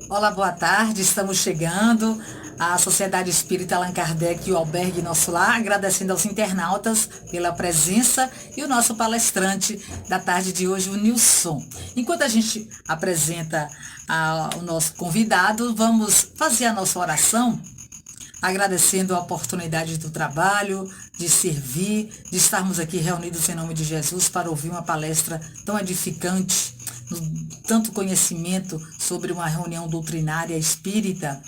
Olá, boa tarde. Estamos chegando à Sociedade Espírita Allan Kardec e o Albergue Nosso Lar, agradecendo aos internautas pela presença e o nosso palestrante da tarde de hoje, o Nilson. Enquanto a gente apresenta o nosso convidado, vamos fazer a nossa oração, agradecendo a oportunidade do trabalho, de servir, de estarmos aqui reunidos em nome de Jesus para ouvir uma palestra tão edificante, tanto conhecimento sobre uma reunião doutrinária espírita.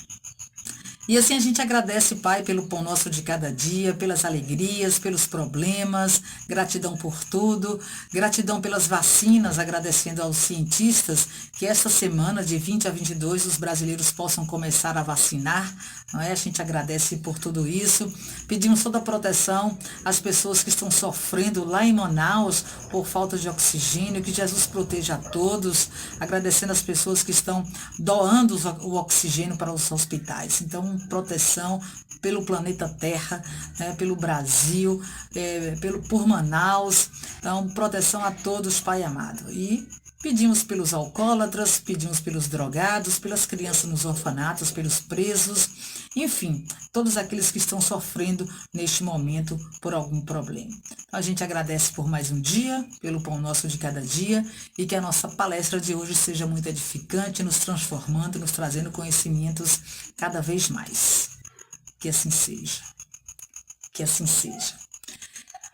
E assim a gente agradece, Pai, pelo pão nosso de cada dia, pelas alegrias, pelos problemas, gratidão por tudo, gratidão pelas vacinas, agradecendo aos cientistas que esta semana, de 20 a 22, os brasileiros possam começar a vacinar, não é? A gente agradece por tudo isso. Pedimos toda a proteção às pessoas que estão sofrendo lá em Manaus por falta de oxigênio, que Jesus proteja a todos, agradecendo as pessoas que estão doando o oxigênio para os hospitais. Então, proteção pelo planeta Terra, né, pelo Brasil, por Manaus. Então, proteção a todos, Pai amado. E pedimos pelos alcoólatras, pedimos pelos drogados, pelas crianças nos orfanatos, pelos presos, enfim, todos aqueles que estão sofrendo neste momento por algum problema. A gente agradece por mais um dia, pelo pão nosso de cada dia, e que a nossa palestra de hoje seja muito edificante, nos transformando, nos trazendo conhecimentos cada vez mais. Que assim seja. Que assim seja.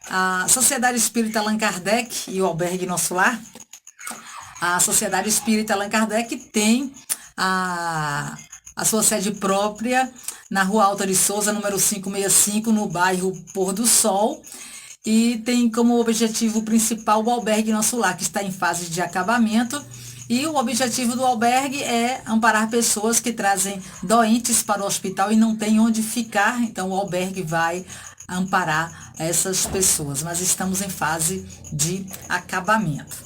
A Sociedade Espírita Allan Kardec e o Albergue Nosso Lar, a Sociedade Espírita Allan Kardec tem a sua sede própria na Rua Alta de Souza, número 565, no bairro Pôr do Sol, e tem como objetivo principal o Albergue Nosso Lar, que está em fase de acabamento, e o objetivo do albergue é amparar pessoas que trazem doentes para o hospital e não têm onde ficar, então o albergue vai amparar essas pessoas, mas estamos em fase de acabamento.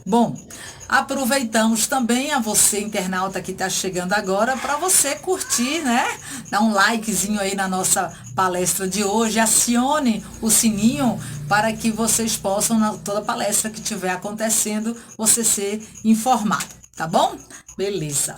Bom, aproveitamos também a você, internauta que está chegando agora, para você curtir, né? Dá um likezinho aí na nossa palestra de hoje, acione o sininho para que vocês possam, toda palestra que estiver acontecendo, você ser informado, tá bom? Beleza.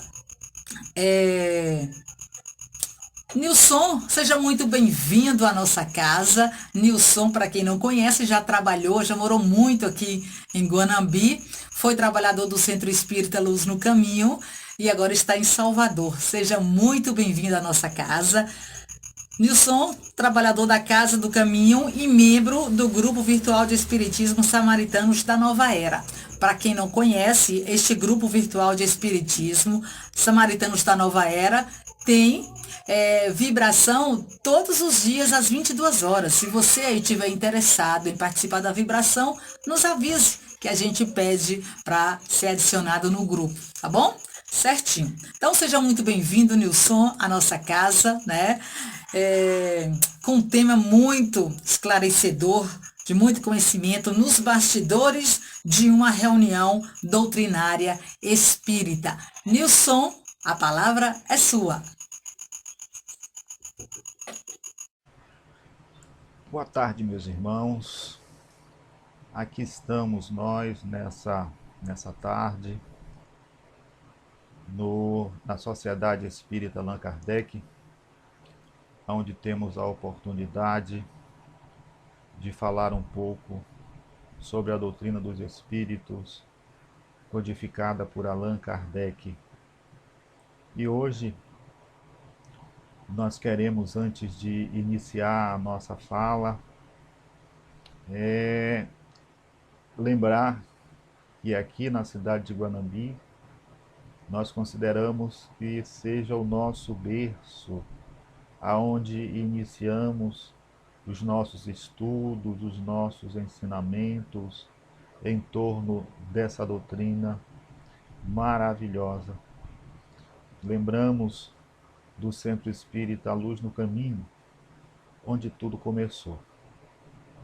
Nilson, seja muito bem-vindo à nossa casa. Nilson, para quem não conhece, já trabalhou, já morou muito aqui em Guanambi, foi trabalhador do Centro Espírita Luz no Caminho e agora está em Salvador. Seja muito bem-vindo à nossa casa. Nilson, trabalhador da Casa do Caminho e membro do Grupo Virtual de Espiritismo Samaritanos da Nova Era. Para quem não conhece, este Grupo Virtual de Espiritismo Samaritanos da Nova Era tem vibração todos os dias às 22 horas. Se você aí estiver interessado em participar da vibração, nos avise que a gente pede para ser adicionado no grupo, tá bom? Certinho. Então seja muito bem-vindo, Nilson, à nossa casa, né? Com um tema muito esclarecedor, de muito conhecimento nos bastidores de uma reunião doutrinária espírita. Nilson, a palavra é sua. Boa tarde, meus irmãos. Aqui estamos nós nessa tarde na Sociedade Espírita Allan Kardec, onde temos a oportunidade de falar um pouco sobre a doutrina dos Espíritos, codificada por Allan Kardec. E hoje nós queremos, antes de iniciar a nossa fala, lembrar que aqui na cidade de Guanambi nós consideramos que seja o nosso berço, aonde iniciamos os nossos estudos, os nossos ensinamentos em torno dessa doutrina maravilhosa. Lembramos do Centro Espírita Luz no Caminho, onde tudo começou.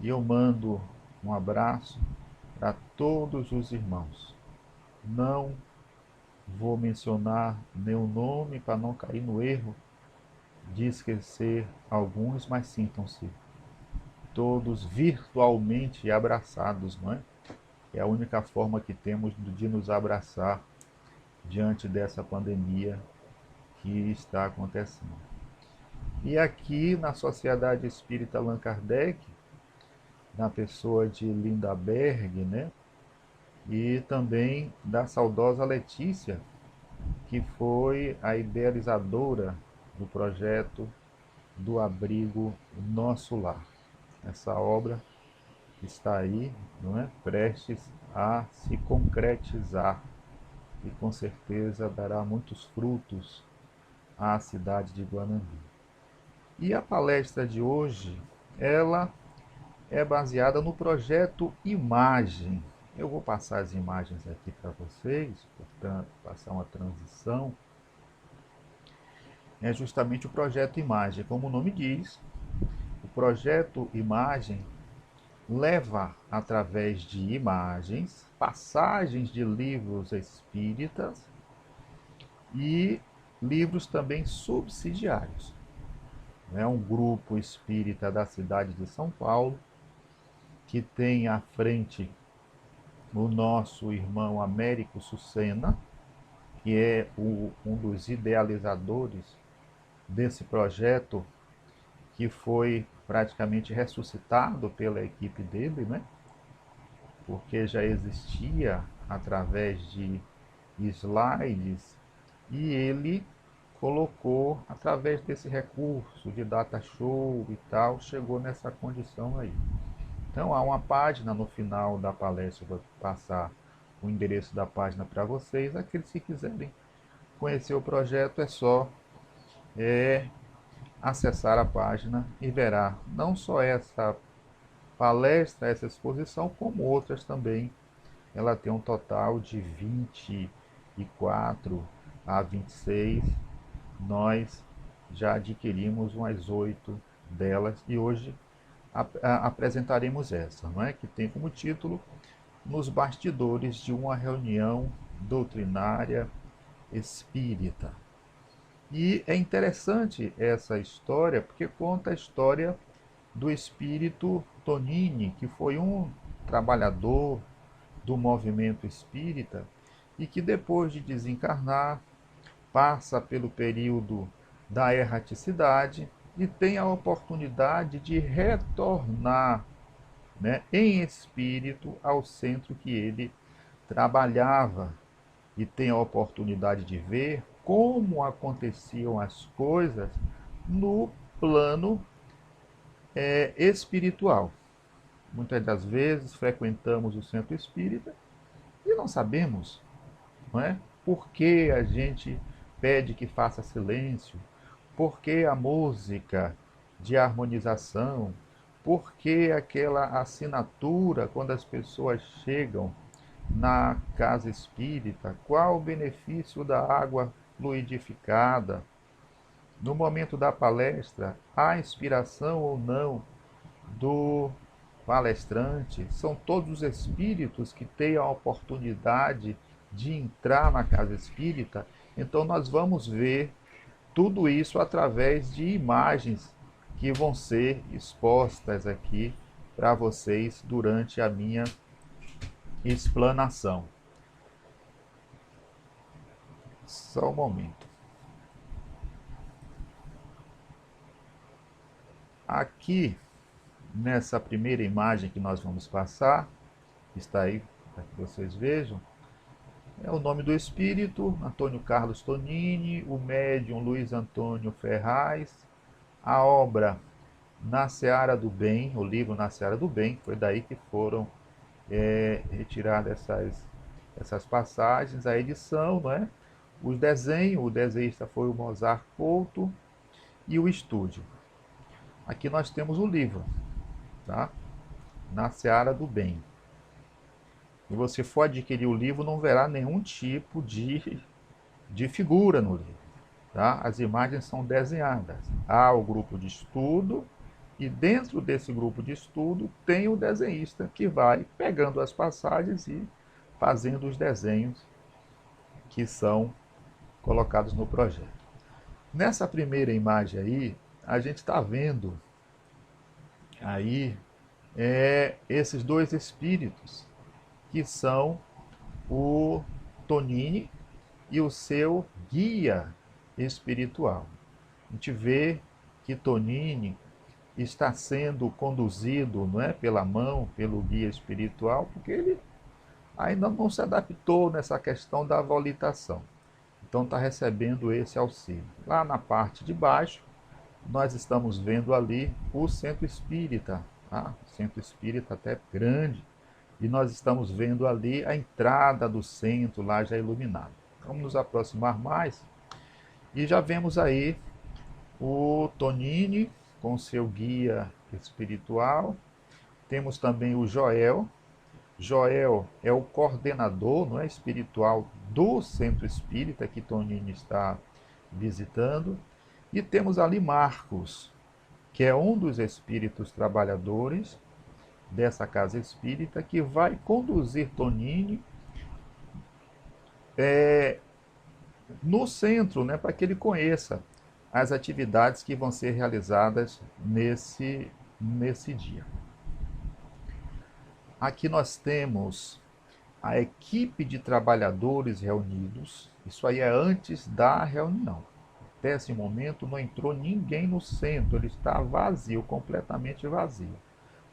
E eu mando um abraço para todos os irmãos. Não vou mencionar nenhum nome para não cair no erro de esquecer alguns, mas sintam-se todos virtualmente abraçados, não é? É a única forma que temos de nos abraçar diante dessa pandemia que está acontecendo. E aqui na Sociedade Espírita Allan Kardec, na pessoa de Linda Berg, né? E também da saudosa Letícia, que foi a idealizadora do projeto do abrigo Nosso Lar. Essa obra está aí, não é? Prestes a se concretizar e com certeza dará muitos frutos à cidade de Guanambi. E a palestra de hoje, ela é baseada no projeto Imagem. Eu vou passar as imagens aqui para vocês, portanto, passar uma transição. É justamente o projeto Imagem. Como o nome diz, o projeto Imagem leva, através de imagens, passagens de livros espíritas e livros também subsidiários. É um grupo espírita da cidade de São Paulo, que tem à frente o nosso irmão Américo Sucena, que é um dos idealizadores desse projeto, que foi praticamente ressuscitado pela equipe dele, né? Porque já existia através de slides e ele colocou através desse recurso de data show e tal, chegou nessa condição aí. Então há uma página no final da palestra, eu vou passar o endereço da página para vocês. Aqueles que quiserem conhecer o projeto é só acessar a página e verá não só essa palestra, essa exposição, como outras também. Ela tem um total de 24 a 26. Nós já adquirimos umas 8 delas e hoje apresentaremos essa, não é? Que tem como título Nos Bastidores de uma Reunião Doutrinária Espírita. E é interessante essa história porque conta a história do espírito Tonini, que foi um trabalhador do movimento espírita e que depois de desencarnar passa pelo período da erraticidade e tem a oportunidade de retornar, né, em espírito ao centro que ele trabalhava e tem a oportunidade de ver como aconteciam as coisas no plano espiritual. Muitas das vezes frequentamos o centro espírita e não sabemos, não é? Por que a gente pede que faça silêncio? Por que a música de harmonização? Por que aquela assinatura quando as pessoas chegam na casa espírita? Qual o benefício da água fluidificada? No momento da palestra, há inspiração ou não do palestrante? São todos os espíritos que têm a oportunidade de entrar na casa espírita. Então nós vamos ver tudo isso através de imagens que vão ser expostas aqui para vocês durante a minha explanação. Só um momento. Aqui, nessa primeira imagem que nós vamos passar, está aí para que vocês vejam, é o nome do espírito, Antônio Carlos Tonini, o médium Luiz Antônio Ferraz, a obra Na Seara do Bem, o livro Na Seara do Bem, foi daí que foram retiradas essas passagens, a edição, não é? O desenhista foi o Mozart Couto e o estúdio. Aqui nós temos o livro, tá? Na Seara do Bem. E você for adquirir o livro, não verá nenhum tipo de figura no livro. Tá? As imagens são desenhadas. Há o grupo de estudo, e dentro desse grupo de estudo tem o desenhista que vai pegando as passagens e fazendo os desenhos que são colocados no projeto. Nessa primeira imagem aí, a gente está vendo aí esses dois espíritos, que são o Tonini e o seu guia espiritual. A gente vê que Tonini está sendo conduzido, não é, pela mão, pelo guia espiritual, porque ele ainda não se adaptou nessa questão da volitação. Então está recebendo esse auxílio. Lá na parte de baixo, nós estamos vendo ali o centro espírita, tá? Centro espírita até grande, e nós estamos vendo ali a entrada do centro lá já iluminado. Vamos nos aproximar mais e já vemos aí o Tonini com seu guia espiritual. Temos também o Joel. Joel é o coordenador, não é, espiritual do centro espírita que Tonini está visitando. E temos ali Marcos, que é um dos espíritos trabalhadores dessa casa espírita, que vai conduzir Tonini no centro, né, para que ele conheça as atividades que vão ser realizadas nesse dia. Aqui nós temos a equipe de trabalhadores reunidos. Isso aí é antes da reunião. Até esse momento não entrou ninguém no centro, ele está vazio, completamente vazio.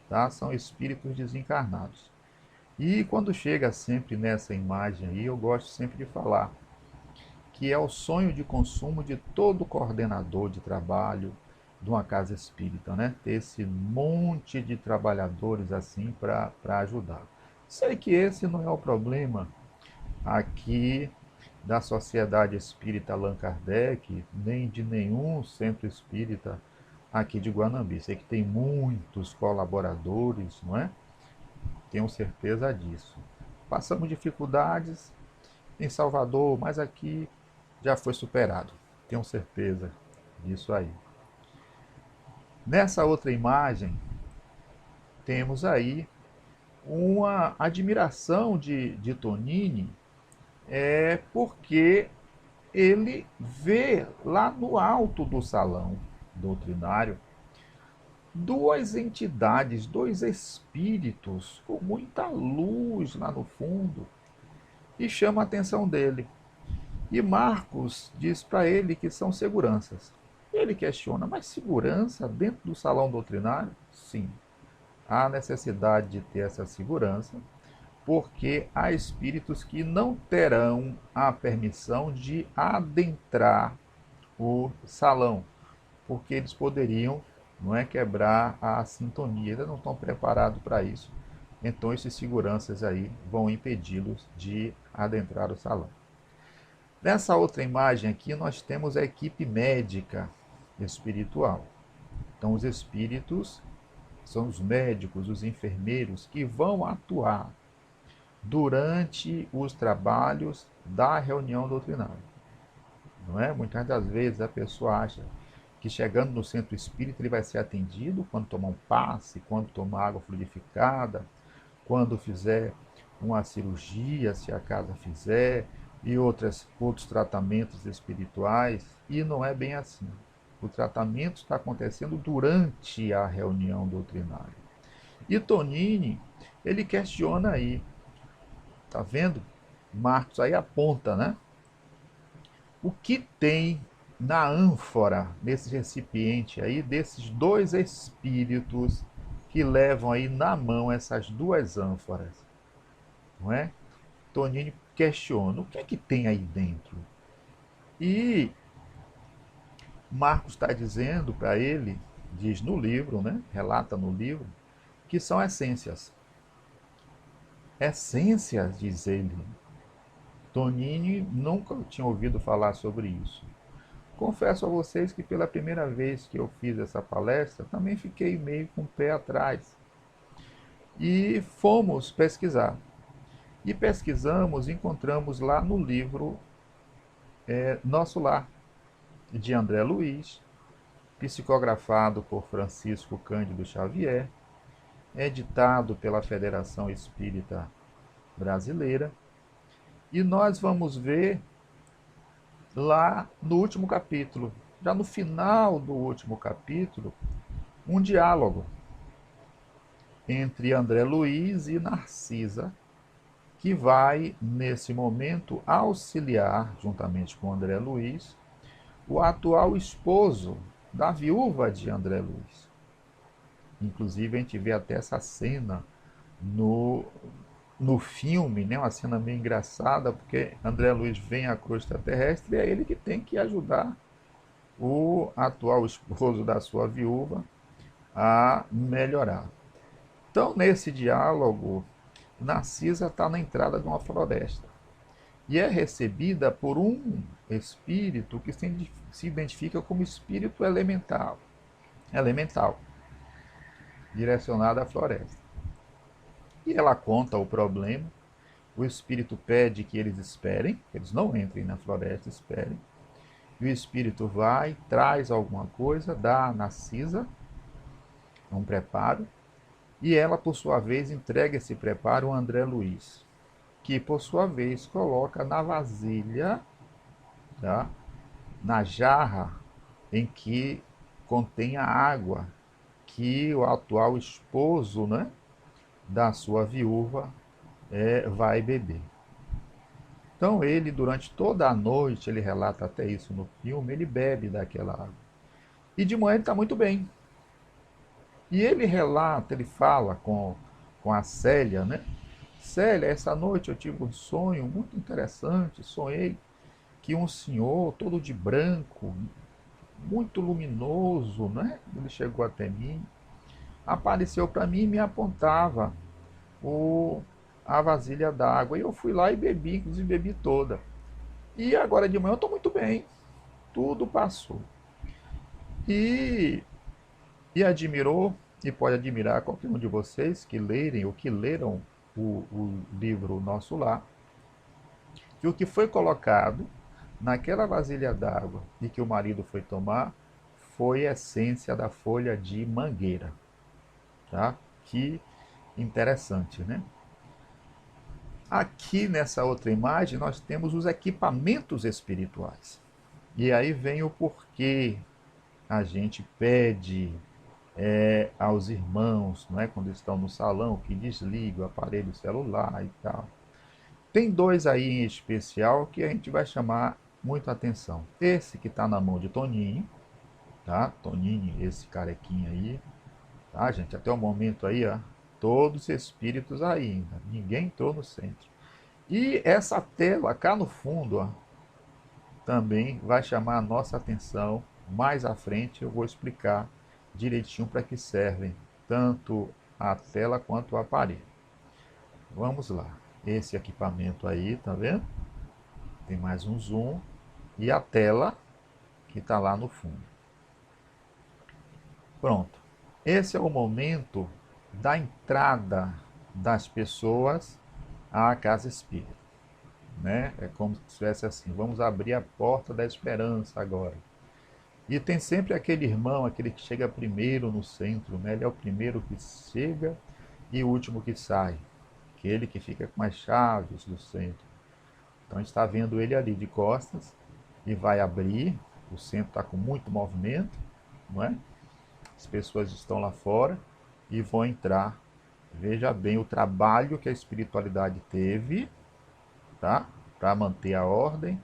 Tá? São espíritos desencarnados. E quando chega sempre nessa imagem aí, eu gosto sempre de falar que é o sonho de consumo de todo coordenador de trabalho de uma casa espírita, né? Ter esse monte de trabalhadores assim para ajudar. Sei que esse não é o problema aqui da Sociedade Espírita Allan Kardec, nem de nenhum centro espírita aqui de Guanambi. Sei que tem muitos colaboradores, não é? Tenho certeza disso. Passamos dificuldades em Salvador, mas aqui já foi superado. Tenho certeza disso aí. Nessa outra imagem, temos aí uma admiração de Tonini, porque ele vê lá no alto do salão doutrinário duas entidades, dois espíritos com muita luz lá no fundo, e chama a atenção dele. E Marcos diz para ele que são seguranças. Ele questiona, mas segurança dentro do salão doutrinário? Sim, há necessidade de ter essa segurança, porque há espíritos que não terão a permissão de adentrar o salão, porque eles poderiam, não é, quebrar a sintonia, eles não estão preparados para isso. Então esses seguranças aí vão impedi-los de adentrar o salão. Nessa outra imagem aqui nós temos a equipe médica espiritual. Então os espíritos são os médicos, os enfermeiros que vão atuar durante os trabalhos da reunião doutrinária. Não é? Muitas das vezes a pessoa acha que chegando no centro espírita ele vai ser atendido quando tomar um passe, quando tomar água fluidificada, quando fizer uma cirurgia, se a casa fizer, e outros tratamentos espirituais, e não é bem assim. O tratamento está acontecendo durante a reunião doutrinária. E Tonini, ele questiona aí, tá vendo? Marcos aí aponta, né? O que tem na ânfora, nesse recipiente aí, desses dois espíritos que levam aí na mão essas duas ânforas, não é? Tonini questiona, o que é que tem aí dentro? E Marcos está dizendo para ele, diz no livro, né? Relata no livro, que são essências. Essências, diz ele. Tonini nunca tinha ouvido falar sobre isso. Confesso a vocês que pela primeira vez que eu fiz essa palestra, também fiquei meio com o pé atrás. E fomos pesquisar. E pesquisamos, encontramos lá no livro Nosso Lar, de André Luiz, psicografado por Francisco Cândido Xavier, editado pela Federação Espírita Brasileira. E nós vamos ver lá no último capítulo, já no final do último capítulo, um diálogo entre André Luiz e Narcisa, que vai, nesse momento, auxiliar, juntamente com André Luiz, o atual esposo da viúva de André Luiz. Inclusive, a gente vê até essa cena no, no filme, né? Uma cena meio engraçada, porque André Luiz vem à cruz extraterrestre e é ele que tem que ajudar o atual esposo da sua viúva a melhorar. Então, nesse diálogo, Narcisa está na entrada de uma floresta e é recebida por um espírito que se identifica como espírito elemental, direcionado à floresta. E ela conta o problema, o espírito pede que eles esperem, que eles não entrem na floresta, esperem. E o espírito vai, traz alguma coisa, dá a Narcisa um preparo, e ela, por sua vez, entrega esse preparo a André Luiz, que, por sua vez, coloca na vasilha, tá? Na jarra em que contém a água que o atual esposo, né, da sua viúva vai beber. Então ele, durante toda a noite, ele relata até isso no filme, ele bebe daquela água. E de manhã ele está muito bem. E ele relata, ele fala com a Célia, né? Célia, essa noite eu tive um sonho muito interessante. Sonhei que um senhor, todo de branco, muito luminoso, né? Ele chegou até mim, apareceu para mim e me apontava o, a vasilha d'água. E eu fui lá e bebi, inclusive bebi toda. E agora de manhã eu estou muito bem. Tudo passou. E, e admirou, e pode admirar qualquer um de vocês que lerem ou que leram o livro Nosso Lar, que o que foi colocado naquela vasilha d'água e que o marido foi tomar foi a essência da folha de mangueira. Tá? Que interessante, né? Aqui nessa outra imagem nós temos os equipamentos espirituais. E aí vem o porquê a gente pede aos irmãos, não é, quando estão no salão, que desliga o aparelho celular e tal. Tem dois aí em especial que a gente vai chamar muito atenção. Esse que está na mão de Toninho, tá? Toninho, esse carequinha aí, tá, gente? Até o momento aí, ó, todos espíritos ainda, ninguém entrou no centro. E essa tela cá no fundo, ó, também vai chamar a nossa atenção. Mais à frente eu vou explicar direitinho para que servem tanto a tela quanto o aparelho. Vamos lá. Esse equipamento aí, tá vendo? Tem mais um zoom e a tela que está lá no fundo. Pronto. Esse é o momento da entrada das pessoas à casa espírita, né? É como se estivesse assim, vamos abrir a porta da esperança agora. E tem sempre aquele irmão, aquele que chega primeiro no centro, né? Ele é o primeiro que chega e o último que sai. Aquele que fica com as chaves do centro. Então a gente está vendo ele ali de costas e vai abrir. O centro está com muito movimento, não é? As pessoas estão lá fora e vão entrar. Veja bem o trabalho que a espiritualidade teve, tá? Para manter a ordem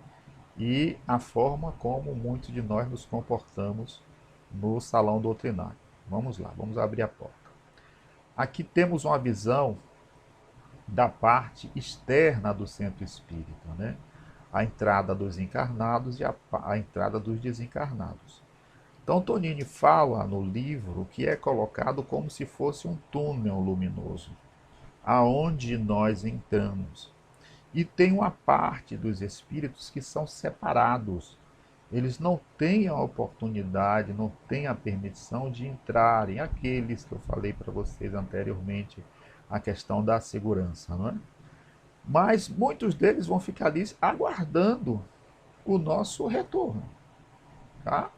e a forma como muitos de nós nos comportamos no salão doutrinário. Vamos lá, vamos abrir a porta. Aqui temos uma visão da parte externa do centro espírita, né? A entrada dos encarnados e a entrada dos desencarnados. Então, Tonini fala no livro que é colocado como se fosse um túnel luminoso, aonde nós entramos. E tem uma parte dos espíritos que são separados. Eles não têm a oportunidade, não têm a permissão de entrarem. Aqueles que eu falei para vocês anteriormente, a questão da segurança, não é? Mas muitos deles vão ficar ali aguardando o nosso retorno, tá?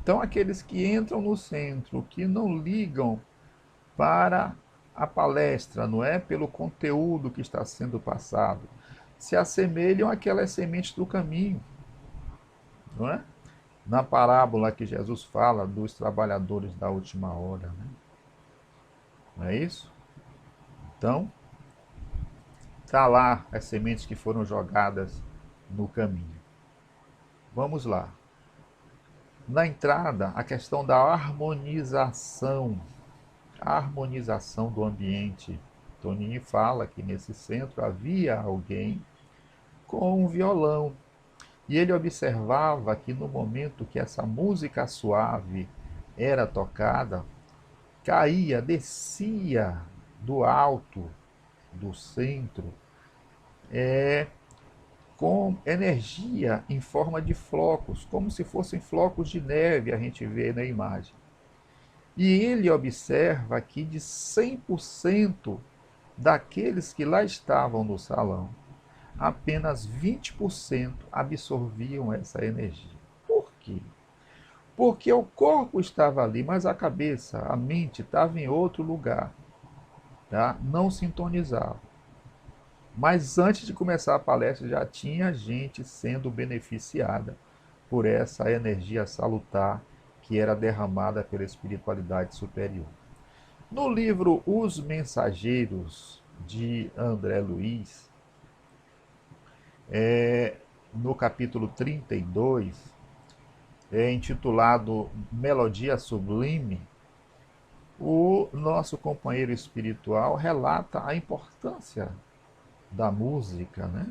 Então, aqueles que entram no centro, que não ligam para a palestra, não é? Pelo conteúdo que está sendo passado, se assemelham àquelas sementes do caminho, não é? Na parábola que Jesus fala dos trabalhadores da última hora, né? Não é isso? Então, está lá as sementes que foram jogadas no caminho. Vamos lá. Na entrada, a questão da harmonização do ambiente. Toninho fala que nesse centro havia alguém com um violão. E ele observava que no momento que essa música suave era tocada, caía, descia do alto do centro, com energia em forma de flocos, como se fossem flocos de neve, a gente vê na imagem. E ele observa que de 100% daqueles que lá estavam no salão, apenas 20% absorviam essa energia. Por quê? Porque o corpo estava ali, mas a cabeça, a mente estava em outro lugar, tá? Não sintonizava. Mas antes de começar a palestra já tinha gente sendo beneficiada por essa energia salutar que era derramada pela espiritualidade superior. No livro Os Mensageiros, de André Luiz, no capítulo 32, intitulado Melodia Sublime, o nosso companheiro espiritual relata a importância da música, né?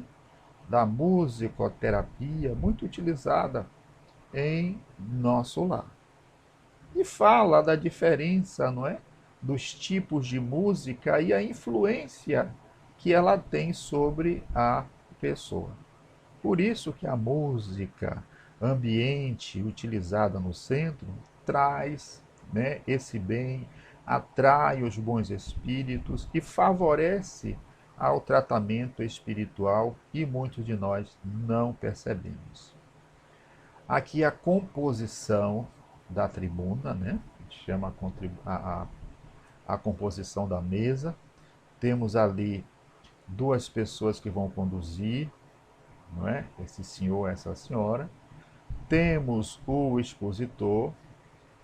Da musicoterapia, muito utilizada em nosso lar. E fala da diferença, não é? Dos tipos de música e a influência que ela tem sobre a pessoa. Por isso que a música ambiente utilizada no centro traz, né, esse bem, atrai os bons espíritos e favorece ao tratamento espiritual e muitos de nós não percebemos. Aqui a composição da tribuna, né? A gente chama a composição da mesa. Temos ali duas pessoas que vão conduzir, não é? Esse senhor, essa senhora. Temos o expositor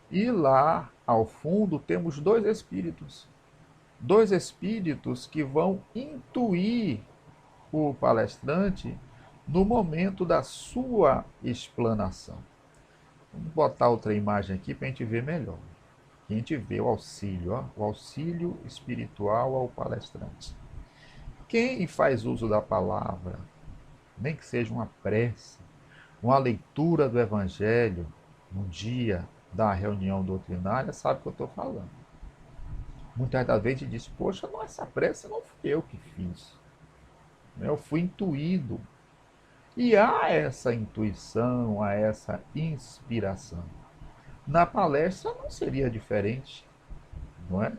e lá ao fundo temos dois espíritos que vão intuir o palestrante no momento da sua explanação. Vamos botar outra imagem aqui para a gente ver melhor. A gente vê o auxílio, ó, o auxílio espiritual ao palestrante. Quem faz uso da palavra, nem que seja uma prece, uma leitura do Evangelho, no dia da reunião doutrinária, sabe o que eu estou falando. Muitas das vezes diz, poxa, não, essa prece não fui eu que fiz. Eu fui intuído. E há essa intuição, há essa inspiração. Na palestra não seria diferente, não é?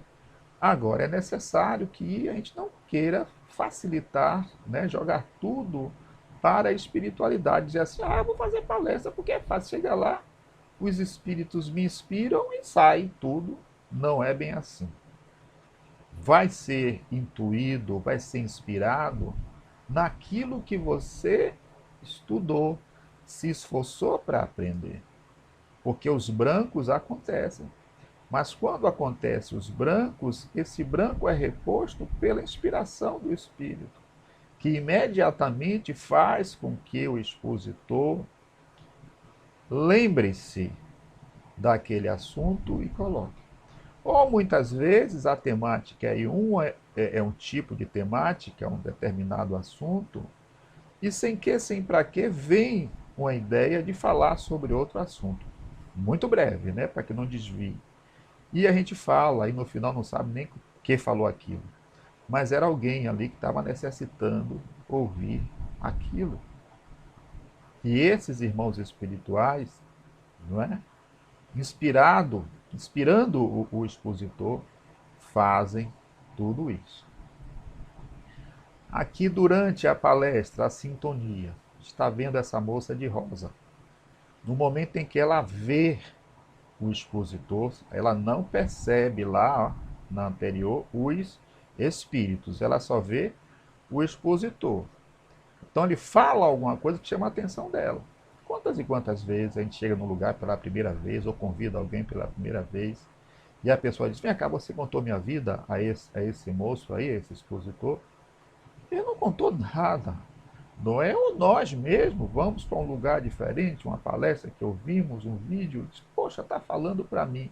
Agora, é necessário que a gente não queira facilitar, né, jogar tudo para a espiritualidade. Dizer assim, eu vou fazer palestra porque é fácil. Chega lá, os espíritos me inspiram e sai tudo. Não é bem assim. Vai ser intuído, vai ser inspirado naquilo que você estudou, se esforçou para aprender. Porque os brancos acontecem. Mas quando acontece os brancos, esse branco é reposto pela inspiração do Espírito, que imediatamente faz com que o expositor lembre-se daquele assunto e coloque. Ou muitas vezes a temática é um tipo de temática, um determinado assunto, e sem para que vem uma ideia de falar sobre outro assunto. Muito breve, né? Para que não desvie. E a gente fala, e no final não sabe nem o que falou aquilo. Mas era alguém ali que estava necessitando ouvir aquilo. E esses irmãos espirituais, não é? Inspirando o expositor, fazem tudo isso. Aqui durante a palestra, a sintonia, está vendo essa moça de rosa. No momento em que ela vê o expositor, ela não percebe lá, ó, na anterior, os espíritos, ela só vê o expositor. Então ele fala alguma coisa que chama a atenção dela. Quantas e quantas vezes a gente chega num lugar pela primeira vez, ou convida alguém pela primeira vez, e a pessoa diz, vem cá, você contou minha vida a esse moço aí, a esse expositor? Ele não contou nada. Não é? Ou nós mesmos vamos para um lugar diferente, uma palestra que ouvimos, um vídeo, diz, poxa, está falando para mim.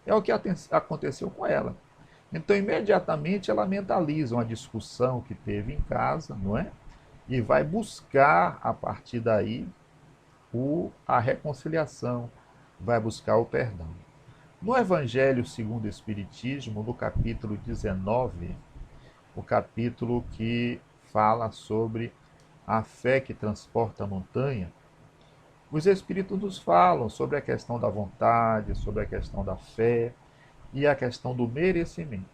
É o que aconteceu com ela. Então, imediatamente, ela mentaliza uma discussão que teve em casa, não é? E vai buscar, a partir daí, a reconciliação, vai buscar o perdão. No Evangelho segundo o Espiritismo, no capítulo 19, o capítulo que fala sobre a fé que transporta a montanha, os Espíritos nos falam sobre a questão da vontade, sobre a questão da fé e a questão do merecimento.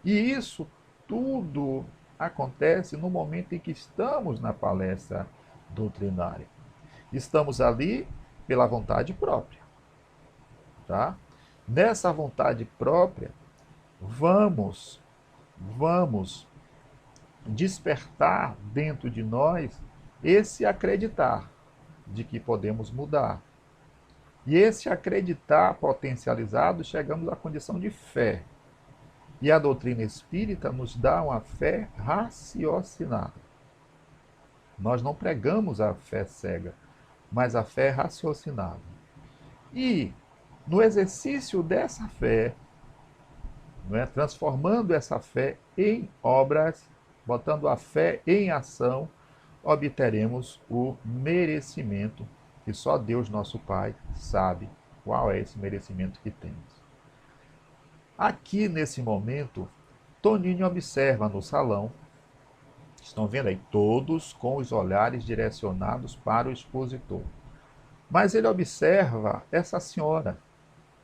E isso tudo acontece no momento em que estamos na palestra doutrinária. Estamos ali pela vontade própria, tá? Nessa vontade própria, vamos despertar dentro de nós esse acreditar de que podemos mudar. E esse acreditar potencializado, chegamos à condição de fé. E a doutrina espírita nos dá uma fé raciocinada. Nós não pregamos a fé cega, mas a fé raciocinada. E no exercício dessa fé, não é, transformando essa fé em obras, botando a fé em ação, obteremos o merecimento que só Deus, nosso Pai, sabe qual é esse merecimento que temos. Aqui, nesse momento, Toninho observa no salão, estão vendo aí, todos com os olhares direcionados para o expositor. Mas ele observa essa senhora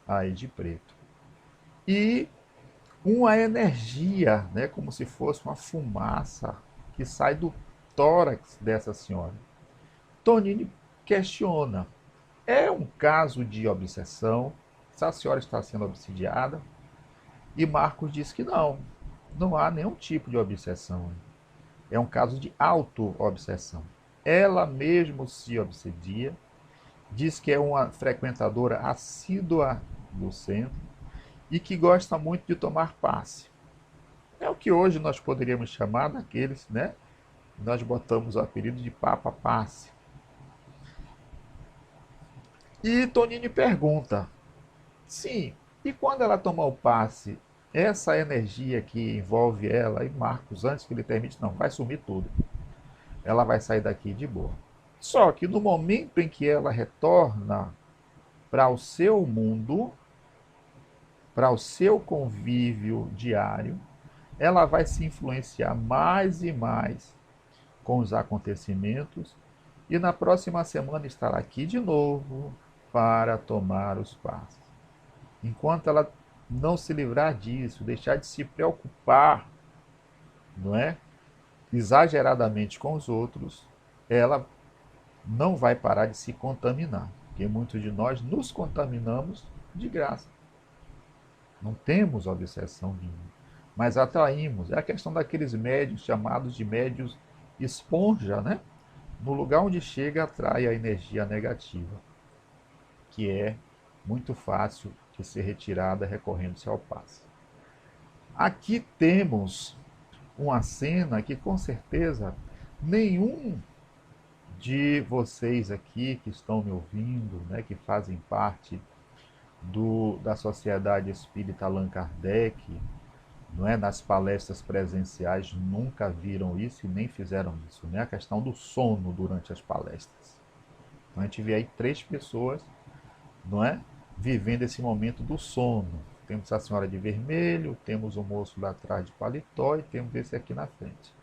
aí de preto. E uma energia, né, como se fosse uma fumaça que sai do tórax dessa senhora. Tonini questiona: é um caso de obsessão? Essa senhora está sendo obsidiada? E Marcos diz que não, não há nenhum tipo de obsessão. É um caso de auto-obsessão. Ela mesmo se obsedia, diz que é uma frequentadora assídua do centro e que gosta muito de tomar passe. É o que hoje nós poderíamos chamar daqueles, né? Nós botamos o apelido de Papa Passe. E Tonini pergunta: sim, e quando ela tomar o passe, essa energia que envolve ela, e Marcos, antes que ele termine, não, vai sumir tudo. Ela vai sair daqui de boa. Só que no momento em que ela retorna para o seu mundo, para o seu convívio diário, ela vai se influenciar mais e mais com os acontecimentos e na próxima semana estará aqui de novo para tomar os passos. Enquanto ela não se livrar disso, deixar de se preocupar, não é? Exageradamente com os outros, ela não vai parar de se contaminar, porque muitos de nós nos contaminamos de graça. Não temos obsessão nenhuma, mas atraímos. É a questão daqueles médios chamados de médios esponja, né? No lugar onde chega, atrai a energia negativa, que é muito fácil de ser retirada recorrendo-se ao passe. Aqui temos uma cena que com certeza nenhum de vocês aqui que estão me ouvindo, né, que fazem parte da Sociedade Espírita Allan Kardec, não é, nas palestras presenciais, nunca viram isso e nem fizeram isso, né? A questão do sono durante as palestras. Então a gente vê aí 3 pessoas, não é, vivendo esse momento do sono. Temos a senhora de vermelho, temos o moço lá atrás de paletó e temos esse aqui na frente.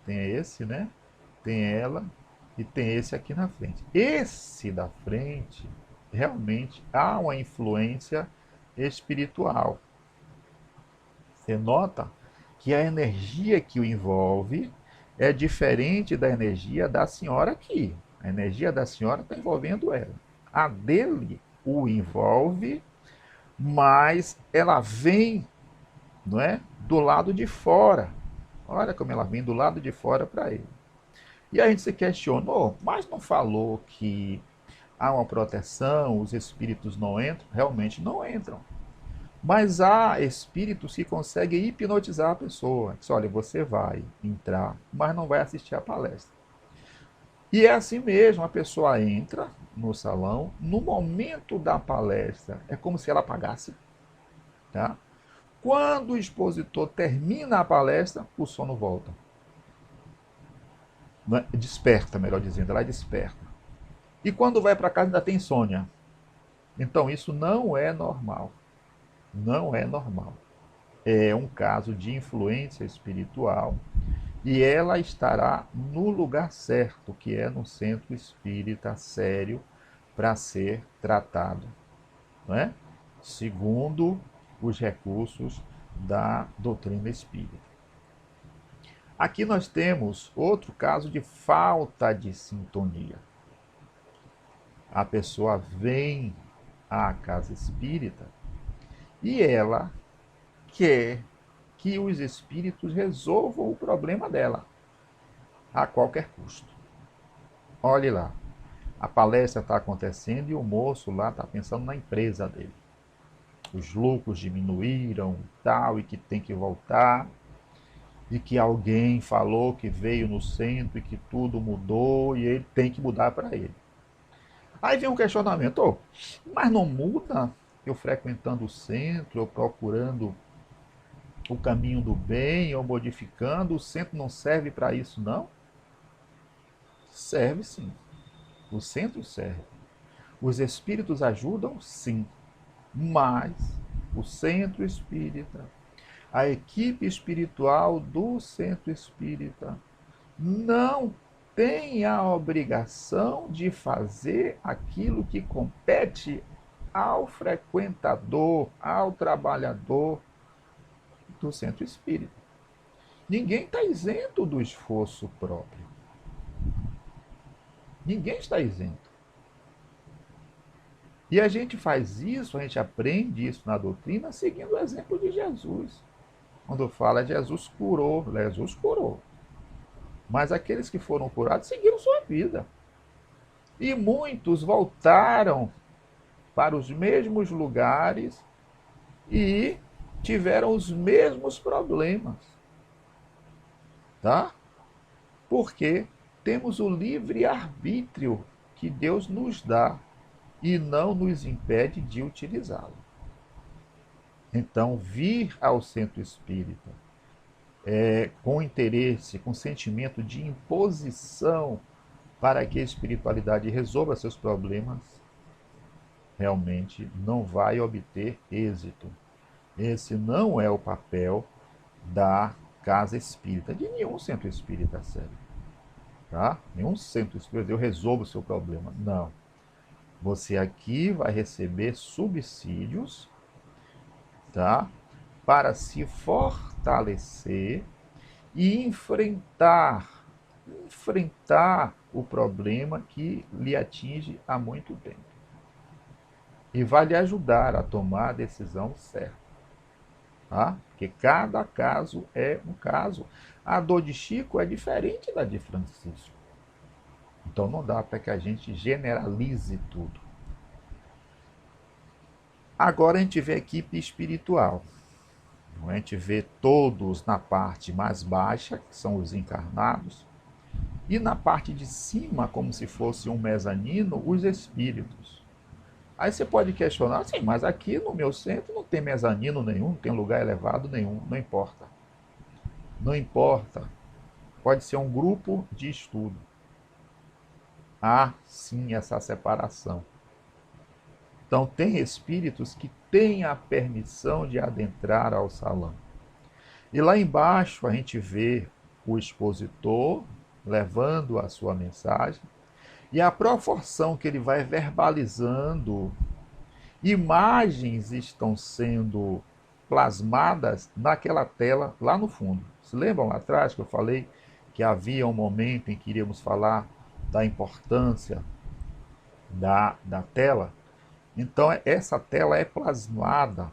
Tem esse, né? Tem ela e tem esse aqui na frente. Esse da frente, realmente há uma influência espiritual. Você nota que a energia que o envolve é diferente da energia da senhora aqui. A energia da senhora está envolvendo ela. A dele o envolve, mas ela vem, não é, do lado de fora. Olha como ela vem do lado de fora para ele. E a gente se questionou, mas não falou que há uma proteção, os espíritos não entram? Realmente não entram. Mas há espíritos que conseguem hipnotizar a pessoa. Diz, olha, você vai entrar, mas não vai assistir a palestra. E é assim mesmo, a pessoa entra no salão, no momento da palestra, é como se ela pagasse, tá? Quando o expositor termina a palestra, o sono volta. Desperta, melhor dizendo, ela desperta. E quando vai para casa ainda tem insônia. Então isso não é normal. Não é normal. É um caso de influência espiritual e ela estará no lugar certo, que é no centro espírita sério, para ser tratado, não é? Segundo os recursos da doutrina espírita. Aqui nós temos outro caso de falta de sintonia. A pessoa vem à casa espírita e ela quer que os espíritos resolvam o problema dela, a qualquer custo. Olhe lá, a palestra está acontecendo e o moço lá está pensando na empresa dele. Os lucros diminuíram tal, e que tem que voltar, e que alguém falou que veio no centro e que tudo mudou e ele tem que mudar para ele. Aí vem um questionamento, mas não muda eu frequentando o centro, eu procurando o caminho do bem, ou modificando, o centro não serve para isso, não? Serve sim. O centro serve. Os espíritos ajudam, sim. Mas o centro espírita, a equipe espiritual do centro espírita, não tem a obrigação de fazer aquilo que compete ao frequentador, ao trabalhador do centro espírita. Ninguém está isento do esforço próprio. Ninguém está isento. E a gente faz isso, a gente aprende isso na doutrina seguindo o exemplo de Jesus. Quando fala Jesus curou. Mas aqueles que foram curados seguiram sua vida. E muitos voltaram para os mesmos lugares e tiveram os mesmos problemas. Tá? Porque temos o livre-arbítrio que Deus nos dá e não nos impede de utilizá-lo. Então, vir ao centro espírita com interesse, com sentimento de imposição para que a espiritualidade resolva seus problemas, realmente não vai obter êxito. Esse não é o papel da casa espírita, de nenhum centro espírita sério. Tá? Nenhum centro espírita, eu resolvo o seu problema. Não. Você aqui vai receber subsídios, tá? Para se fortalecer e enfrentar o problema que lhe atinge há muito tempo. E vai lhe ajudar a tomar a decisão certa. Tá? Porque cada caso é um caso. A dor de Chico é diferente da de Francisco. Então não dá para que a gente generalize tudo. Agora a gente vê a equipe espiritual. A gente vê todos na parte mais baixa, que são os encarnados, e na parte de cima, como se fosse um mezanino, os espíritos. Aí você pode questionar, sim, mas aqui no meu centro não tem mezanino nenhum, não tem lugar elevado nenhum, não importa. Não importa. Pode ser um grupo de estudo. Há sim essa separação. Então tem espíritos que têm a permissão de adentrar ao salão. E lá embaixo a gente vê o expositor levando a sua mensagem e a proporção que ele vai verbalizando, imagens estão sendo plasmadas naquela tela lá no fundo. Se lembram lá atrás que eu falei que havia um momento em que iríamos falar da importância da tela? Então essa tela é plasmada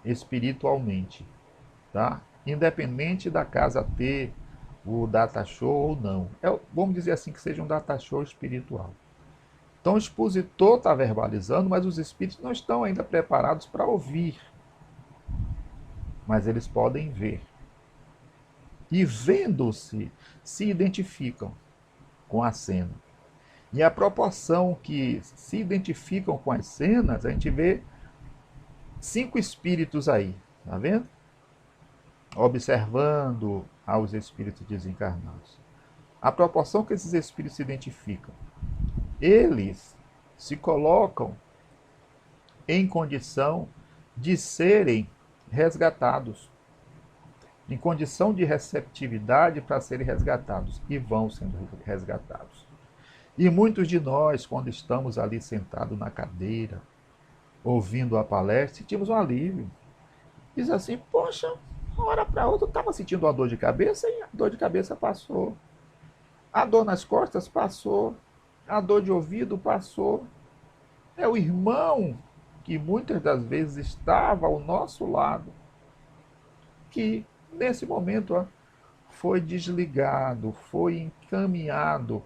espiritualmente, tá? Independente da casa ter o data show ou não. Vamos dizer assim que seja um data show espiritual. Então o expositor está verbalizando, mas os espíritos não estão ainda preparados para ouvir. Mas eles podem ver. E vendo-se, se identificam. com a cena. E a proporção que se identificam com as cenas, a gente vê 5 espíritos aí, tá vendo? Observando aos espíritos desencarnados. A proporção que esses espíritos se identificam. Eles se colocam em condição de serem resgatados, em condição de receptividade para serem resgatados, e vão sendo resgatados. E muitos de nós, quando estamos ali sentados na cadeira, ouvindo a palestra, sentimos um alívio. Diz assim, poxa, uma hora para outra eu estava sentindo uma dor de cabeça e a dor de cabeça passou. A dor nas costas passou. A dor de ouvido passou. É o irmão que muitas das vezes estava ao nosso lado, que nesse momento foi desligado, foi encaminhado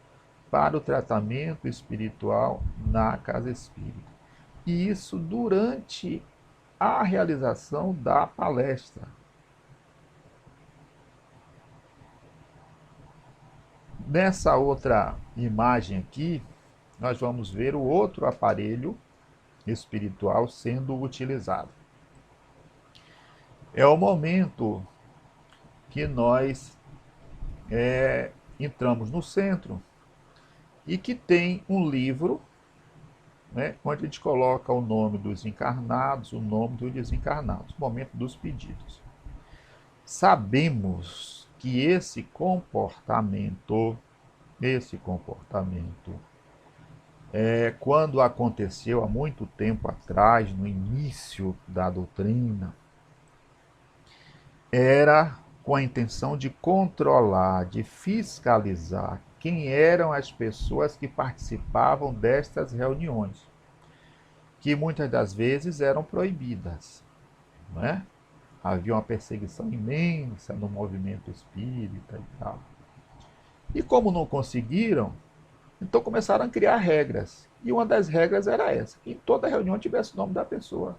para o tratamento espiritual na casa espírita. E isso durante a realização da palestra. Nessa outra imagem aqui, nós vamos ver o outro aparelho espiritual sendo utilizado. É o momento que nós entramos no centro e que tem um livro, né, onde a gente coloca o nome dos encarnados, o nome dos desencarnados, momento dos pedidos. Sabemos que esse comportamento, quando aconteceu há muito tempo atrás, no início da doutrina, era com a intenção de controlar, de fiscalizar quem eram as pessoas que participavam destas reuniões, que muitas das vezes eram proibidas, não é? Havia uma perseguição imensa no movimento espírita e tal. E como não conseguiram, então começaram a criar regras. E uma das regras era essa, que em toda reunião tivesse o nome da pessoa,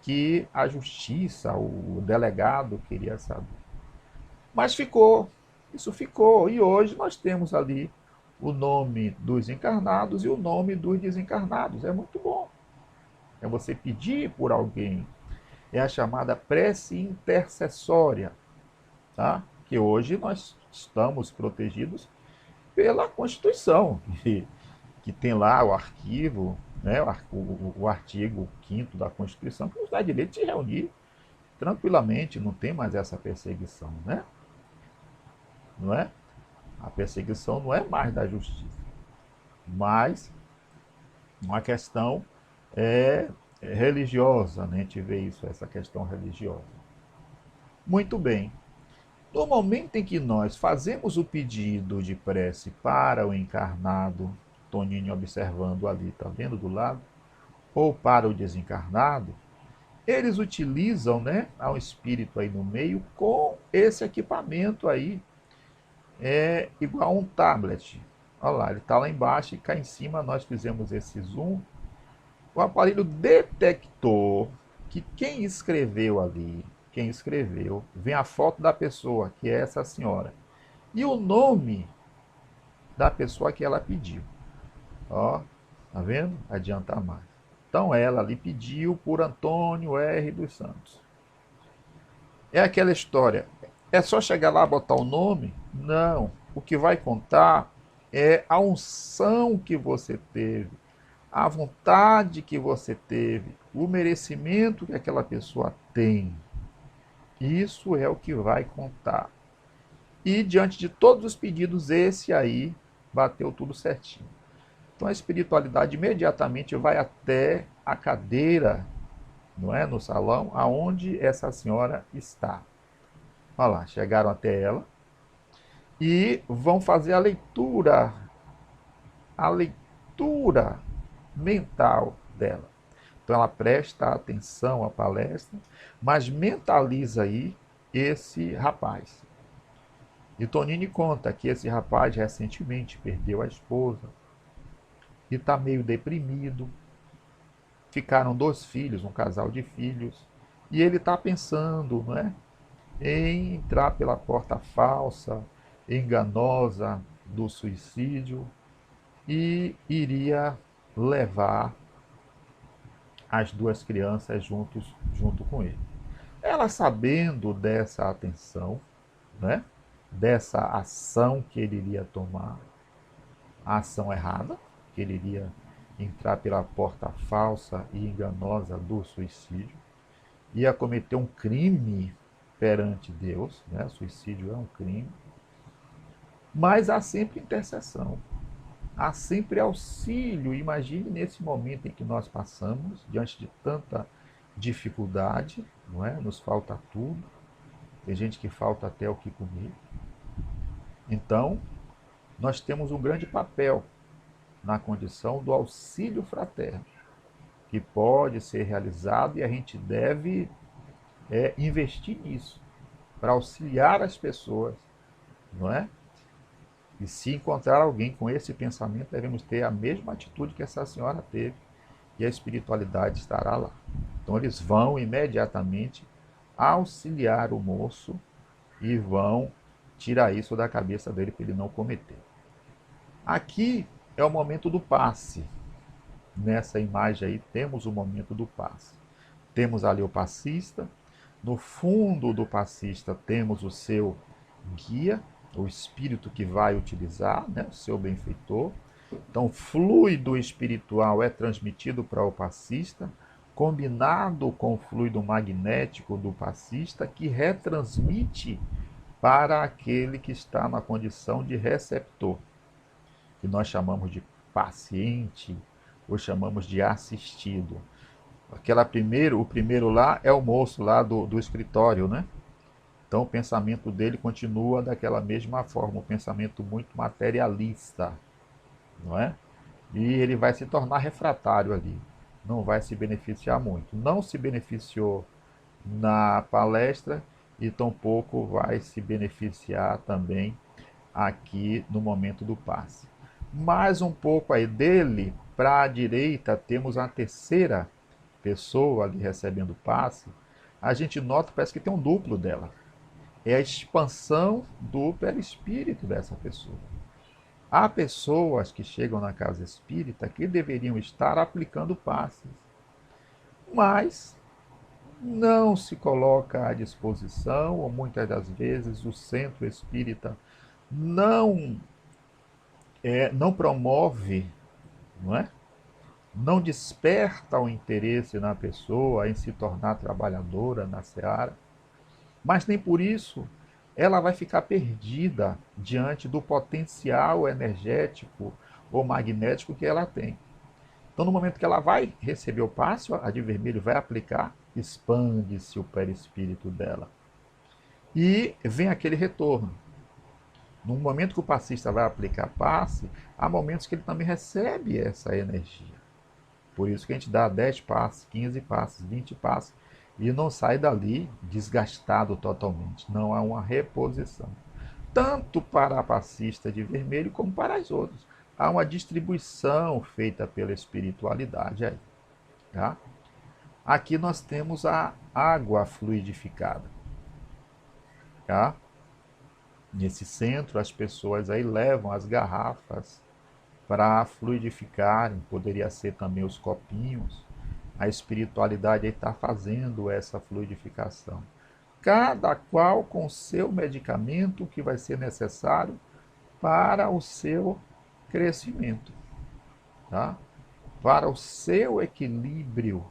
que a justiça, o delegado queria saber. Mas isso ficou. E hoje nós temos ali o nome dos encarnados e o nome dos desencarnados. É muito bom. É você pedir por alguém. É a chamada prece intercessória, tá? Que hoje nós estamos protegidos pela Constituição, que tem lá o arquivo, né, o artigo 5º da Constituição, que nos dá direito de reunir tranquilamente, não tem mais essa perseguição, né? Não é? A perseguição não é mais da justiça, mas uma questão religiosa, né? A gente vê isso, essa questão religiosa. Muito bem. No momento em que nós fazemos o pedido de prece para o encarnado, Toninho observando ali, está vendo do lado, ou para o desencarnado, eles utilizam, né, um espírito aí no meio com esse equipamento aí, igual a um tablet. Olha lá, ele está lá embaixo e cá em cima nós fizemos esse zoom. O aparelho detectou que quem escreveu, vem a foto da pessoa, que é essa senhora, e o nome da pessoa que ela pediu. Ó, tá vendo? Adianta mais. Então ela ali pediu por Antônio R. dos Santos. É aquela história. É só chegar lá e botar o nome? Não. O que vai contar é a unção que você teve, a vontade que você teve, o merecimento que aquela pessoa tem. Isso é o que vai contar. E diante de todos os pedidos, esse aí bateu tudo certinho. Então a espiritualidade imediatamente vai até a cadeira, não é, no salão, aonde essa senhora está. Olha lá, chegaram até ela e vão fazer a leitura mental dela. Então ela presta atenção à palestra, mas mentaliza aí esse rapaz. E Tonini conta que esse rapaz recentemente perdeu a esposa e está meio deprimido. Ficaram 2 filhos, um casal de filhos, e ele está pensando, não é, em entrar pela porta falsa, enganosa do suicídio e iria levar as duas crianças junto com ele. Ela, sabendo dessa atenção, né, dessa ação que ele iria tomar, a ação errada, que ele iria entrar pela porta falsa e enganosa do suicídio, ia cometer um crime perante Deus, né? Suicídio é um crime, mas há sempre intercessão, há sempre auxílio. Imagine nesse momento em que nós passamos, diante de tanta dificuldade, não é? Nos falta tudo, tem gente que falta até o que comer. Então, nós temos um grande papel na condição do auxílio fraterno, que pode ser realizado e a gente deve investir nisso, para auxiliar as pessoas, não é? E se encontrar alguém com esse pensamento, devemos ter a mesma atitude que essa senhora teve, e a espiritualidade estará lá. Então eles vão imediatamente auxiliar o moço e vão tirar isso da cabeça dele para ele não cometer. Aqui é o momento do passe. Nessa imagem aí temos o momento do passe. Temos ali o passista. No fundo do passista temos o seu guia, o espírito que vai utilizar, né, o seu benfeitor. Então, o fluido espiritual é transmitido para o passista, combinado com o fluido magnético do passista, que retransmite para aquele que está na condição de receptor, que nós chamamos de paciente ou chamamos de assistido. O primeiro lá é o moço lá do escritório, né? Então o pensamento dele continua daquela mesma forma, um pensamento muito materialista, não é? E ele vai se tornar refratário ali, não vai se beneficiar muito. Não se beneficiou na palestra e tampouco vai se beneficiar também aqui no momento do passe. Mais um pouco aí dele, para a direita, temos a terceira pessoa ali recebendo o passe. A gente nota, parece que tem um duplo dela. É a expansão do perispírito dessa pessoa. Há pessoas que chegam na casa espírita que deveriam estar aplicando passes, mas não se coloca à disposição, ou muitas das vezes o centro espírita não não promove, não é? Não desperta o interesse na pessoa em se tornar trabalhadora na seara, mas nem por isso ela vai ficar perdida diante do potencial energético ou magnético que ela tem. Então, no momento que ela vai receber o passe, a de vermelho vai aplicar, expande-se o perispírito dela. E vem aquele retorno. No momento que o passista vai aplicar passe, há momentos que ele também recebe essa energia. Por isso que a gente dá 10 passes, 15 passes, 20 passes, e não sai dali desgastado totalmente. Não há uma reposição. Tanto para a passista de vermelho como para as outras. Há uma distribuição feita pela espiritualidade aí. Tá? Aqui nós temos a água fluidificada. Tá? Nesse centro, as pessoas aí levam as garrafas para fluidificarem, poderia ser também os copinhos. A espiritualidade está fazendo essa fluidificação. Cada qual com o seu medicamento que vai ser necessário para o seu crescimento, tá? Para o seu equilíbrio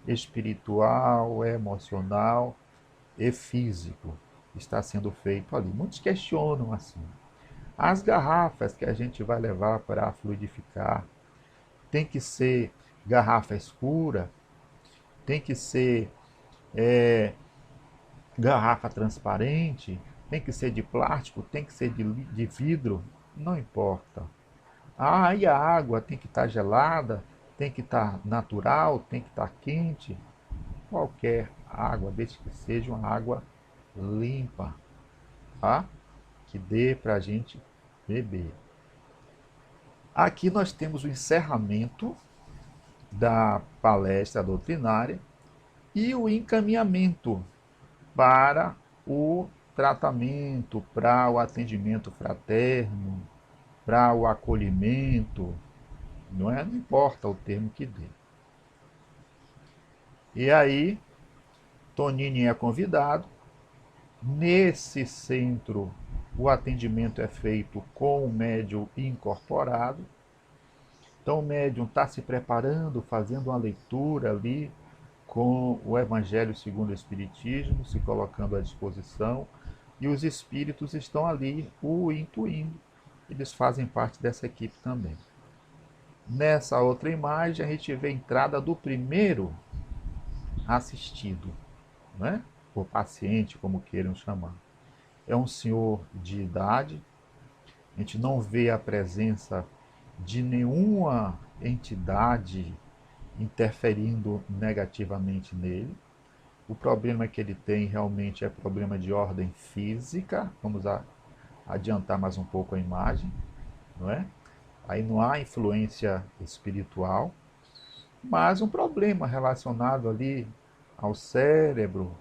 espiritual, emocional e físico. Está sendo feito ali. Muitos questionam assim. As garrafas que a gente vai levar para fluidificar tem que ser garrafa escura, tem que ser garrafa transparente, tem que ser de plástico, tem que ser de vidro, não importa. Ah, e a água tem que estar gelada, tem que estar natural, tem que estar quente. Qualquer água, desde que seja uma água limpa, tá? Que dê para a gente beber. Aqui nós temos o encerramento da palestra doutrinária e o encaminhamento para o tratamento, para o atendimento fraterno, para o acolhimento, não é? Não importa o termo que dê. E aí, Tonini é convidado. Nesse centro, o atendimento é feito com o médium incorporado. Então, o médium está se preparando, fazendo uma leitura ali com o Evangelho segundo o Espiritismo, se colocando à disposição, e os espíritos estão ali o intuindo. Eles fazem parte dessa equipe também. Nessa outra imagem, a gente vê a entrada do primeiro assistido, né? O paciente, como queiram chamar. É um senhor de idade, a gente não vê a presença de nenhuma entidade interferindo negativamente nele. O problema que ele tem realmente é problema de ordem física. Vamos adiantar mais um pouco a imagem, não é? Aí não há influência espiritual, mas um problema relacionado ali ao cérebro,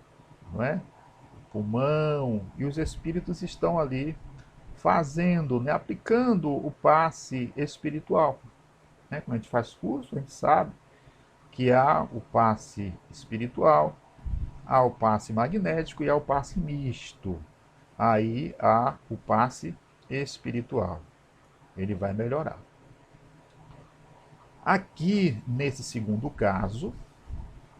não é? Pulmão, e os espíritos estão ali fazendo, né, aplicando o passe espiritual. Né? Quando a gente faz curso, a gente sabe que há o passe espiritual, há o passe magnético e há o passe misto. Aí há o passe espiritual. Ele vai melhorar. Aqui, nesse segundo caso,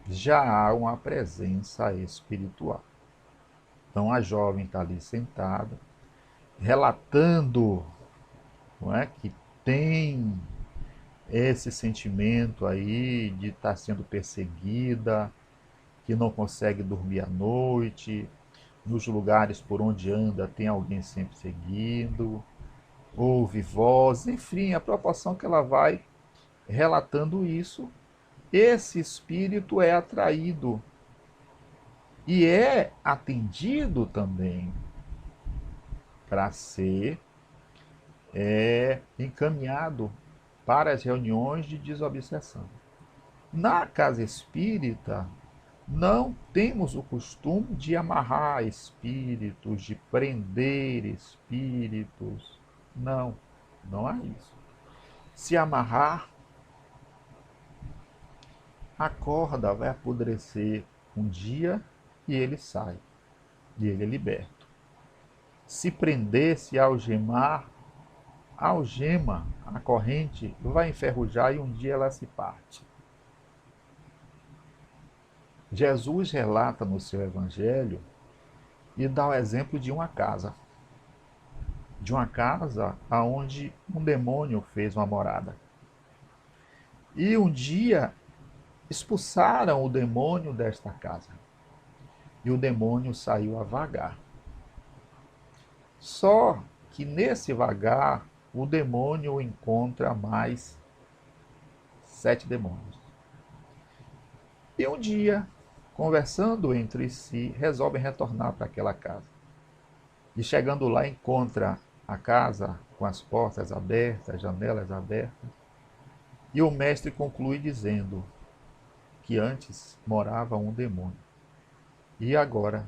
já há uma presença espiritual. Então a jovem está ali sentada, relatando, não é, que tem esse sentimento aí de estar sendo perseguida, que não consegue dormir à noite, nos lugares por onde anda tem alguém sempre seguindo, ouve vozes, enfim, a proporção que ela vai relatando isso, esse espírito é atraído e é atendido também para ser encaminhado para as reuniões de desobsessão. Na casa espírita, não temos o costume de amarrar espíritos, de prender espíritos. Não, não há isso. Se amarrar, a corda vai apodrecer um dia e ele sai, e ele é liberto. Se prender, se algemar, a algema, a corrente, vai enferrujar e um dia ela se parte. Jesus relata no seu evangelho e dá o exemplo de uma casa. De uma casa onde um demônio fez uma morada. E um dia expulsaram o demônio desta casa. E o demônio saiu a vagar. Só que nesse vagar, o demônio encontra mais 7 demônios. E um dia, conversando entre si, resolvem retornar para aquela casa. E chegando lá, encontra a casa com as portas abertas, as janelas abertas. E o mestre conclui dizendo que antes morava um demônio. E agora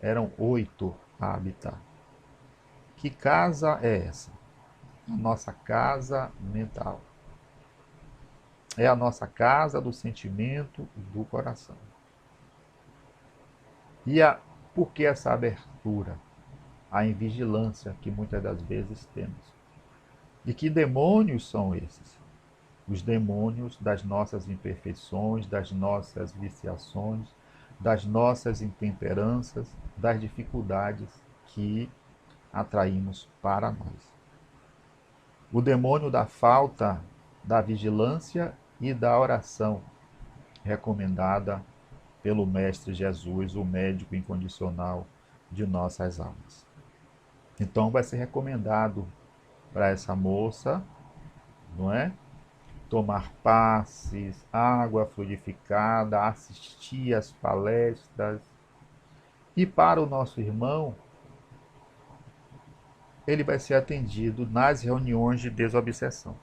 eram 8 a habitar. Que casa é essa? A nossa casa mental. É a nossa casa do sentimento do coração. E por que essa abertura? A invigilância que muitas das vezes temos. E que demônios são esses? Os demônios das nossas imperfeições, das nossas viciações, das nossas intemperanças, das dificuldades que atraímos para nós. O demônio da falta da vigilância e da oração, recomendada pelo Mestre Jesus, o médico incondicional de nossas almas. Então vai ser recomendado para essa moça, não é? Tomar passes, água fluidificada, assistir às palestras. E para o nosso irmão, ele vai ser atendido nas reuniões de desobsessão,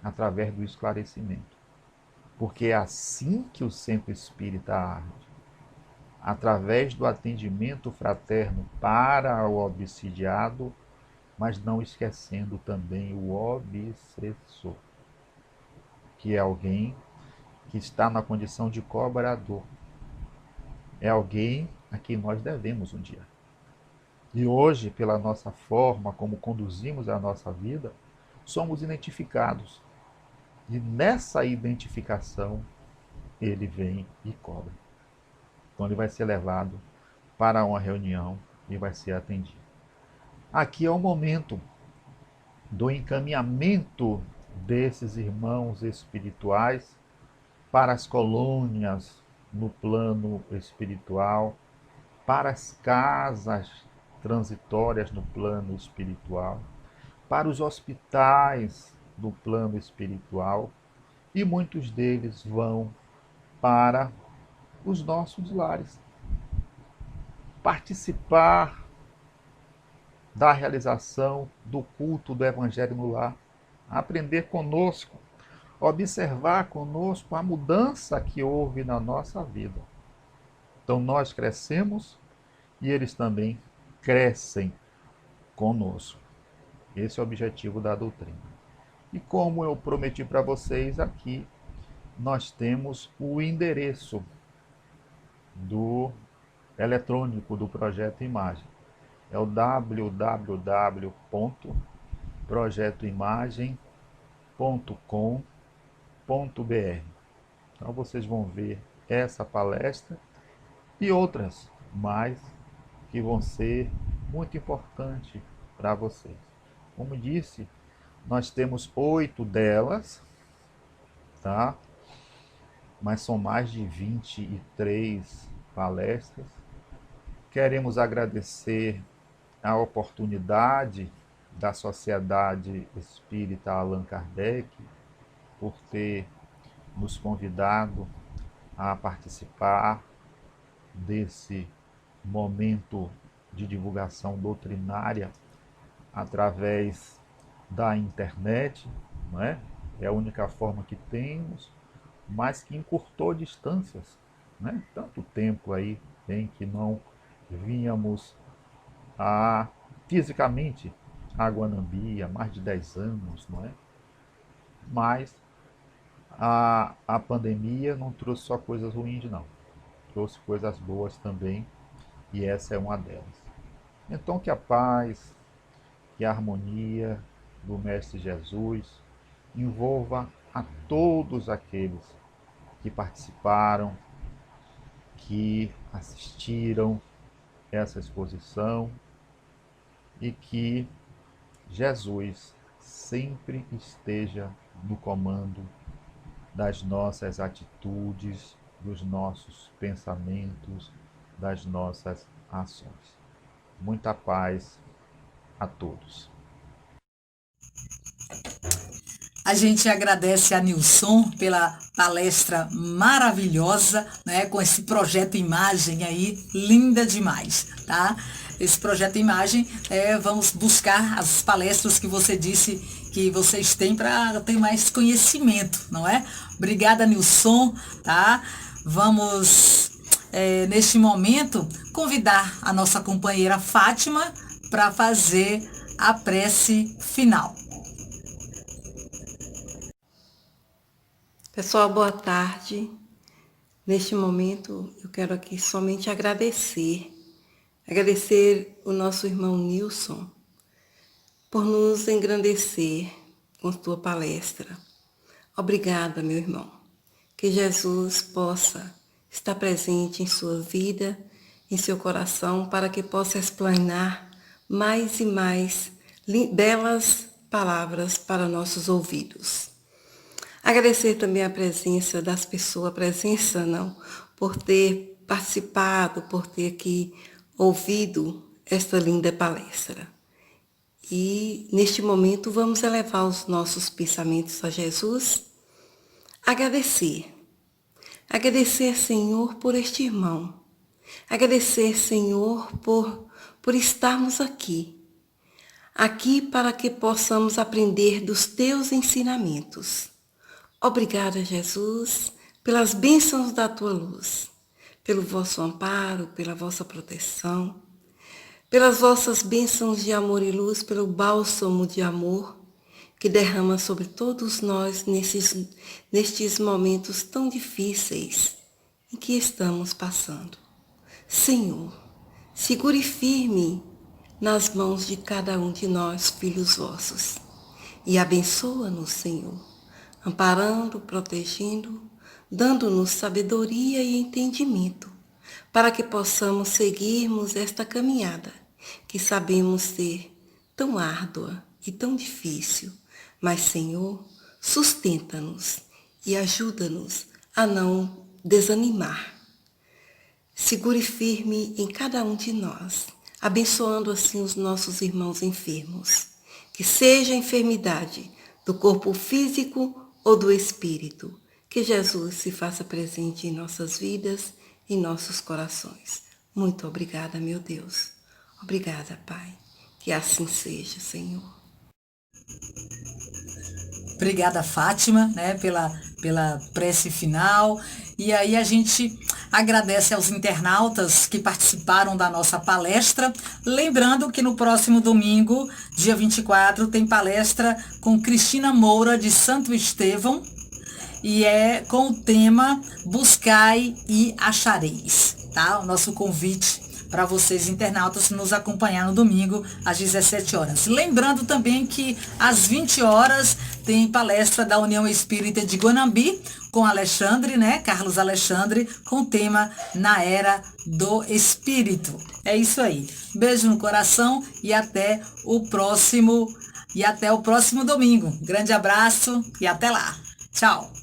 através do esclarecimento. Porque é assim que o centro espírita arde, através do atendimento fraterno para o obsidiado, mas não esquecendo também o obsessor, que é alguém que está na condição de cobrador. É alguém a quem nós devemos um dia. E hoje, pela nossa forma como conduzimos a nossa vida, somos identificados. E nessa identificação, ele vem e cobra. Então ele vai ser levado para uma reunião e vai ser atendido. Aqui é o momento do encaminhamento desses irmãos espirituais para as colônias no plano espiritual, para as casas transitórias no plano espiritual, para os hospitais do plano espiritual, e muitos deles vão para os nossos lares. Participar da realização do culto do Evangelho no lar, aprender conosco, observar conosco a mudança que houve na nossa vida. Então nós crescemos e eles também crescem conosco. Esse é o objetivo da doutrina. E como eu prometi para vocês aqui, nós temos o endereço do eletrônico do Projeto Imagem. É o www.projetoimagem.com.br. Então vocês vão ver essa palestra e outras mais que vão ser muito importantes para vocês. Como disse, nós temos 8 delas, tá? Mas são mais de 23 palestras. Queremos agradecer a oportunidade da Sociedade Espírita Allan Kardec por ter nos convidado a participar desse momento de divulgação doutrinária através da internet, não é? É a única forma que temos, mas que encurtou distâncias, né? Tanto tempo aí em que não vínhamos fisicamente a Guanambi há mais de 10 anos, não é? Mas a pandemia não trouxe só coisas ruins, não. Trouxe coisas boas também, e essa é uma delas. Então que a paz, que a harmonia do Mestre Jesus envolva a todos aqueles que participaram, que assistiram essa exposição, e que Jesus sempre esteja no comando das nossas atitudes, dos nossos pensamentos, das nossas ações. Muita paz a todos. A gente agradece a Nilson pela palestra maravilhosa, né, com esse projeto Imagem aí, linda demais, tá? Esse projeto Imagem, vamos buscar as palestras que você disse que vocês têm para ter mais conhecimento, não é? Obrigada, Nilson, tá? Vamos, neste momento, convidar a nossa companheira Fátima para fazer a prece final. Pessoal, boa tarde. Neste momento, eu quero aqui somente agradecer o nosso irmão Nilson por nos engrandecer com sua palestra. Obrigada, meu irmão. Que Jesus possa estar presente em sua vida, em seu coração, para que possa explanar mais e mais belas palavras para nossos ouvidos. Agradecer também a presença das pessoas, por ter participado, por ter aqui ouvido esta linda palestra. E neste momento vamos elevar os nossos pensamentos a Jesus. Agradecer, Senhor, por este irmão. Agradecer, Senhor, por estarmos aqui para que possamos aprender dos teus ensinamentos. Obrigada, Jesus, pelas bênçãos da tua luz, pelo vosso amparo, pela vossa proteção, pelas vossas bênçãos de amor e luz, pelo bálsamo de amor que derrama sobre todos nós nestes momentos tão difíceis em que estamos passando. Senhor, segure firme nas mãos de cada um de nós, filhos vossos, e abençoa-nos, Senhor, amparando, protegendo, dando-nos sabedoria e entendimento, para que possamos seguirmos esta caminhada, que sabemos ser tão árdua e tão difícil, mas, Senhor, sustenta-nos e ajuda-nos a não desanimar. Segure firme em cada um de nós, abençoando assim os nossos irmãos enfermos, que seja a enfermidade do corpo físico ou do espírito, que Jesus se faça presente em nossas vidas, em nossos corações. Muito obrigada, meu Deus. Obrigada, Pai. Que assim seja, Senhor. Obrigada, Fátima, né, pela prece final. E aí a gente agradece aos internautas que participaram da nossa palestra. Lembrando que no próximo domingo, dia 24, tem palestra com Cristina Moura, de Santo Estevão, e é com o tema Buscai e Achareis, tá? O nosso convite para vocês, internautas, nos acompanhar no domingo, às 17 horas. Lembrando também que às 20 horas tem palestra da União Espírita de Guanambi, com Alexandre, né? Carlos Alexandre, com o tema Na Era do Espírito. É isso aí. Beijo no coração e até o próximo domingo. Grande abraço e até lá. Tchau.